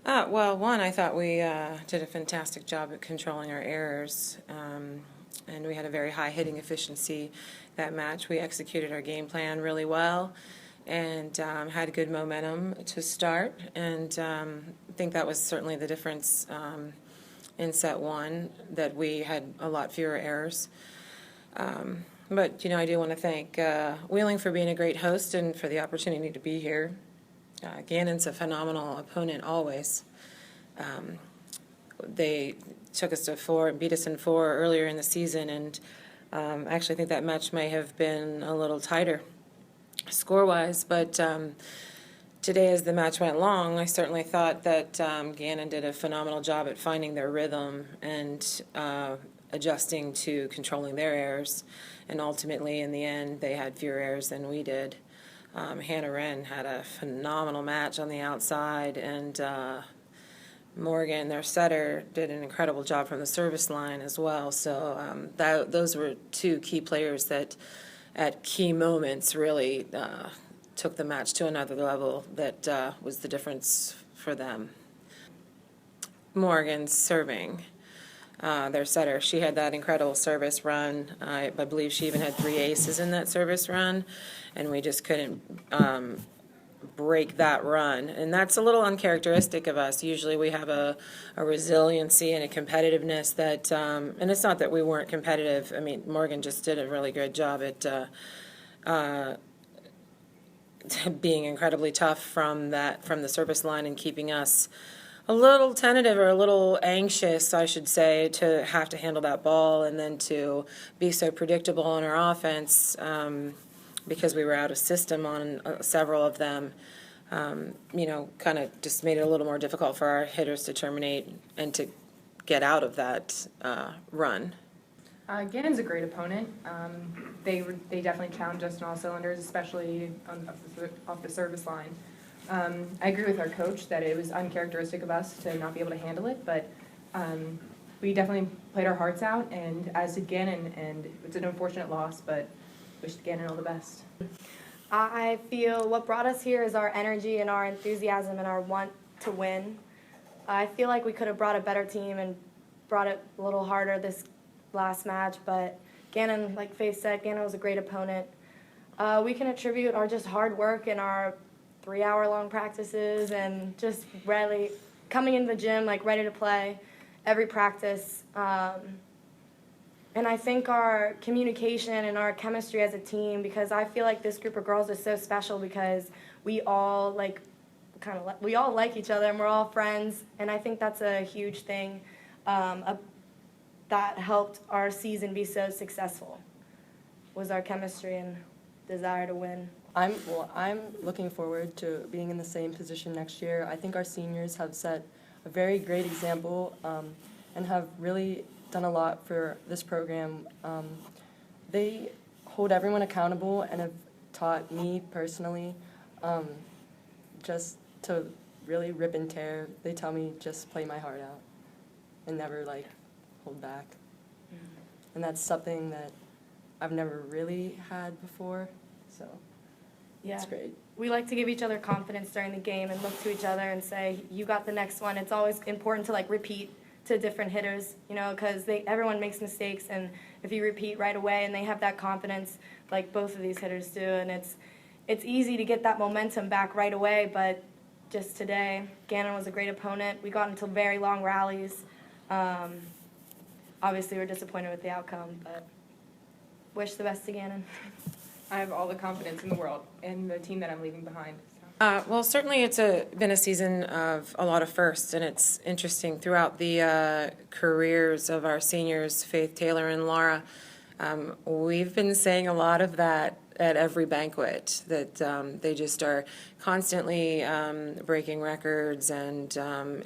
Well, one, I thought we did a fantastic job at controlling our errors, and we had a very high hitting efficiency that match. We executed our game plan really well and had good momentum to start, and I think that was certainly the difference in set one, that we had a lot fewer errors. But, I do want to thank Wheeling for being a great host and for the opportunity to be here. Gannon's a phenomenal opponent always. They took us to 4 and beat us in 4 earlier in the season, and I actually think that match may have been a little tighter score-wise, but today as the match went long, I certainly thought that Gannon did a phenomenal job at finding their rhythm and adjusting to controlling their errors, and ultimately in the end they had fewer errors than we did. Hannah Wren had a phenomenal match on the outside, and Morgan, their setter, did an incredible job from the service line as well. So those were two key players that at key moments really took the match to another level that was the difference for them. Morgan's serving. Their setter, she had that incredible service run. I believe she even had 3 aces in that service run, and we just couldn't break that run. And that's a little uncharacteristic of us. Usually we have a resiliency and a competitiveness that, and it's not that we weren't competitive. I mean, Morgan just did a really good job at being incredibly tough from the service line and keeping us a little tentative or a little anxious, I should say, to have to handle that ball and then to be so predictable in our offense because we were out of system on several of them. Kind of just made it a little more difficult for our hitters to terminate and to get out of that run. Gannon's a great opponent. They definitely challenge us in all cylinders, especially off the service line. I agree with our coach that it was uncharacteristic of us to not be able to handle it, but we definitely played our hearts out, and as did Gannon, and it's an unfortunate loss, but wish Gannon all the best. I feel what brought us here is our energy and our enthusiasm and our want to win. I feel like we could have brought a better team and brought it a little harder this last match, but Gannon, like Faith said, Gannon was a great opponent. We can attribute our just hard work and our 3-hour-long practices and just really coming into the gym like ready to play every practice. And I think our communication and our chemistry as a team, because I feel like this group of girls is so special because we all like each other and we're all friends, and I think that's a huge thing that helped our season be so successful, was our chemistry and desire to win. I'm looking forward to being in the same position next year. I think our seniors have set a very great example and have really done a lot for this program. They hold everyone accountable and have taught me personally just to really rip and tear. They tell me just play my heart out and never hold back. And that's something that I've never really had before, so. Yeah, it's great. We like to give each other confidence during the game and look to each other and say, you got the next one. It's always important to repeat to different hitters, because everyone makes mistakes, and if you repeat right away and they have that confidence like both of these hitters do, and it's easy to get that momentum back right away, but just today, Gannon was a great opponent. We got into very long rallies. Obviously, we're disappointed with the outcome, but wish the best to Gannon. I have all the confidence in the world in the team that I'm leaving behind. Well, certainly it's been a season of a lot of firsts, and it's interesting throughout the careers of our seniors, Faith, Taylor, and Laura. We've been saying a lot of that at every banquet, that they just are constantly breaking records and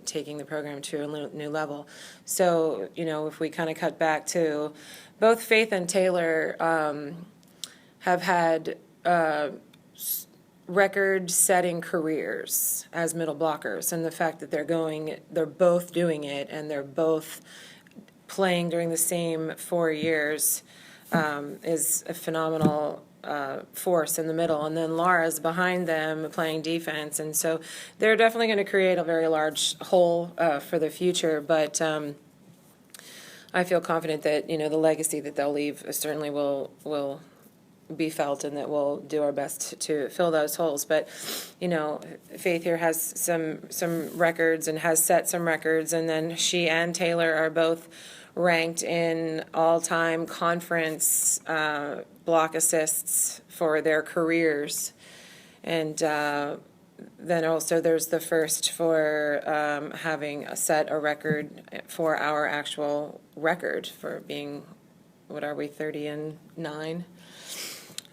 taking the program to a new level. So, if we kind of cut back to both Faith and Taylor have had record-setting careers as middle blockers, and the fact that they're both doing it, and they're both playing during the same 4 years is a phenomenal force in the middle, and then Laura's behind them playing defense, and so they're definitely going to create a very large hole for the future, but I feel confident that, the legacy that they'll leave certainly will be felt, and that we'll do our best to fill those holes. But, Faith here has some records and has set some records, and then she and Taylor are both ranked in all-time conference block assists for their careers. And then also there's the first for having set a record for our actual record for being, 30-9?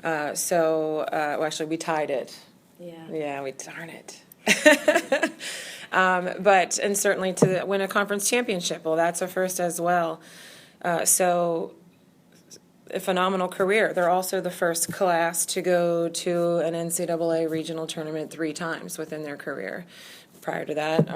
Actually, we tied it. Yeah, darn it. And certainly to win a conference championship, well, that's a first as well. So a phenomenal career. They're also the first class to go to an NCAA regional tournament 3 times within their career. Prior to that,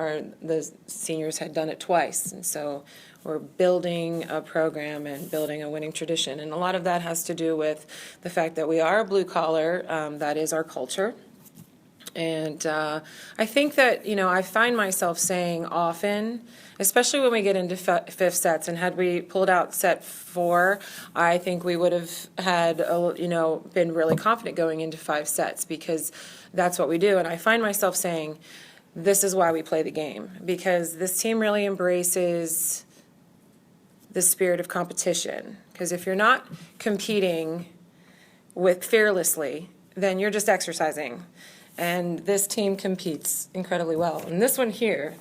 the seniors had done it twice, and so we're building a program and building a winning tradition. And a lot of that has to do with the fact that we are a blue collar, that is our culture. And I think that, I find myself saying often, especially when we get into fifth sets, and had we pulled out set 4, I think we would have had, been really confident going into 5 sets, because that's what we do. And I find myself saying, this is why we play the game, because this team really embraces the spirit of competition. Because if you're not competing fearlessly, then you're just exercising. And this team competes incredibly well. And this one here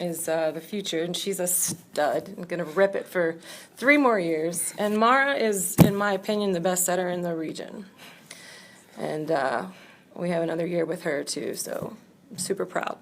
is the future, and she's a stud. I'm going to rip it for 3 more years. And Mara is, in my opinion, the best setter in the region. And we have another year with her, too, so I'm super proud.